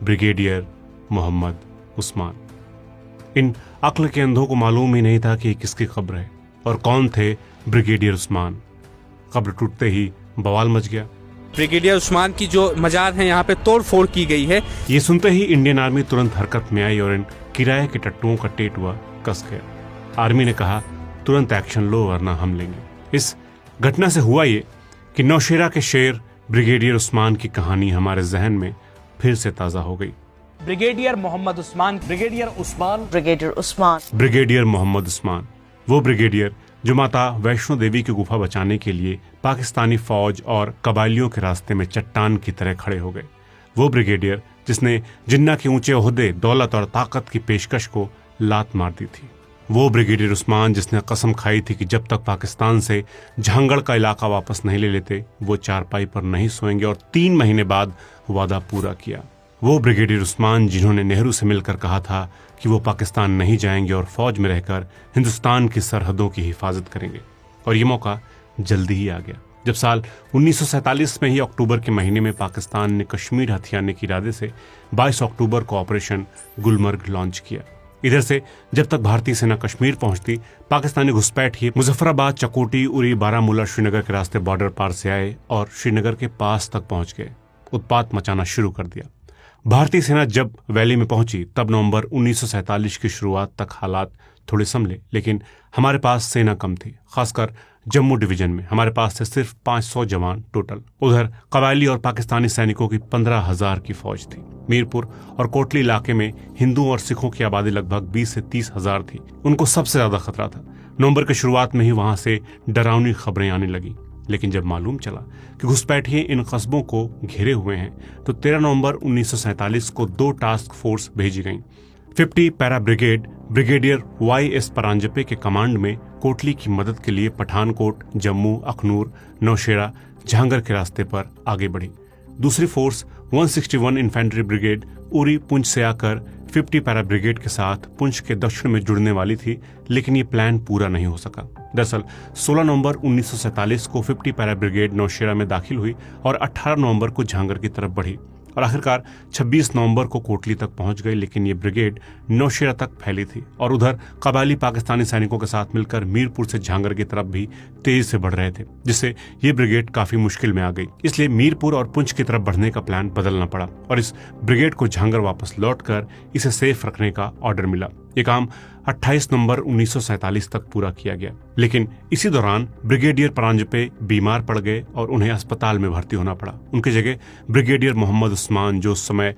Brigadier Mohammad Usman. इन अक्ल के अंधों को मालूम ही नहीं था कि किसकी कब्र है और कौन थे ब्रिगेडियर उस्मान। कब्र टूटते ही बवाल मच गया। ब्रिगेडियर उस्मान की जो मजार है यहाँ पे तोड़ फोड़ की गई है। ये सुनते ही इंडियन आर्मी तुरंत हरकत में आई और इन किराए के टट्टुओं का टेटुआ कस गया। आर्मी ने कहा तुरंत एक्शन लो वरना हम लेंगे। इस घटना से हुआ ये कि नौशेरा के शेर ब्रिगेडियर उस्मान की कहानी हमारे जहन में फिर से ताजा हो गई। Brigadier Mohammad Usman, brigadier Usman, brigadier Usman, brigadier Mohammad Usman, वो ब्रिगेडियर जो माता वैष्णो देवी की गुफा बचाने के लिए पाकिस्तानी फौज और कबायलियों के रास्ते में चट्टान की तरह खड़े हो गए। वो ब्रिगेडियर जिसने जिन्ना के ऊंचे ओहदे, दौलत और ताकत की पेशकश को लात मार दी थी। वो ब्रिगेडियर उस्मान जिसने कसम खाई थी कि जब तक पाकिस्तान से झांगड़ का इलाका वापस नहीं ले लेते वो चारपाई पर नहीं सोएंगे, और 3 महीने बाद वादा पूरा किया। वो ब्रिगेडियर उस्मान जिन्होंने नेहरू से मिलकर कहा था कि वो पाकिस्तान नहीं जाएंगे और फौज में रहकर हिंदुस्तान की सरहदों की हिफाजत करेंगे। और ये मौका जल्दी ही आ गया जब साल 1947 में ही अक्टूबर के महीने में पाकिस्तान ने कश्मीर हथियाने के इरादे से 22 अक्टूबर को ऑपरेशन गुलमर्ग लॉन्च किया। इधर से जब तक भारतीय सेना कश्मीर पहुंचती, पाकिस्तानी घुसपैठिए मुजफ्फराबाद, चकोटी, उरी, बारामूला, श्रीनगर के रास्ते बॉर्डर पार से आए और श्रीनगर के पास तक पहुंच गए। उत्पात मचाना शुरू कर दिया। भारतीय सेना जब वैली में पहुंची तब नवंबर 1947 की शुरुआत तक हालात थोड़े संभले, लेकिन हमारे पास सेना कम थी। खासकर जम्मू डिवीजन में हमारे पास थे सिर्फ 500 जवान टोटल। उधर कबायली और पाकिस्तानी सैनिकों की 15,000 की फौज थी। मीरपुर और कोटली इलाके में हिंदुओं और सिखों की आबादी लगभग 20 से 30,000 थी। उनको सबसे ज्यादा खतरा था। नवंबर की शुरुआत में ही वहां से डरावनी खबरें आने लगी, लेकिन जब मालूम चला कि घुसपैठिए इन कस्बों को घेरे हुए हैं तो 13 नवंबर 1947 को 2 टास्क फोर्स भेजी गईं। 50 para brigade brigadier YS Paranjpe के कमांड में कोटली की मदद के लिए पठानकोट, जम्मू, अखनूर, नौशेरा, झांगर के रास्ते पर आगे बढ़ी। दूसरी force 161 infantry brigade Uri, Poonch से आकर 50 पैरा ब्रिगेड के साथ पुंछ के दक्षिण में जुड़ने वाली थी, लेकिन ये प्लान पूरा नहीं हो सका। दरअसल 16 नवंबर 1947 को 50 पैरा ब्रिगेड नौशेरा में दाखिल हुई और 18 नवंबर को झांगर की तरफ बढ़ी और आखिरकार 26 नवंबर को कोटली तक पहुंच गई। लेकिन ये ब्रिगेड नौशेरा तक फैली थी और उधर कबायली पाकिस्तानी सैनिकों के साथ मिलकर मीरपुर से झांगर की तरफ भी तेजी से बढ़ रहे थे, जिससे ये ब्रिगेड काफी मुश्किल में आ गई। इसलिए मीरपुर और पुंछ की तरफ बढ़ने का प्लान बदलना पड़ा और इस ब्रिगेड को झांगर वापस लौटकर इसे सेफ रखने का ऑर्डर मिला। ये काम 28 नवंबर 1947 तक पूरा किया गया, लेकिन इसी दौरान ब्रिगेडियर परांजपे बीमार पड़ गए और उन्हें अस्पताल में भर्ती होना पड़ा। उनकी जगह ब्रिगेडियर मोहम्मद उस्मान, जो उस समय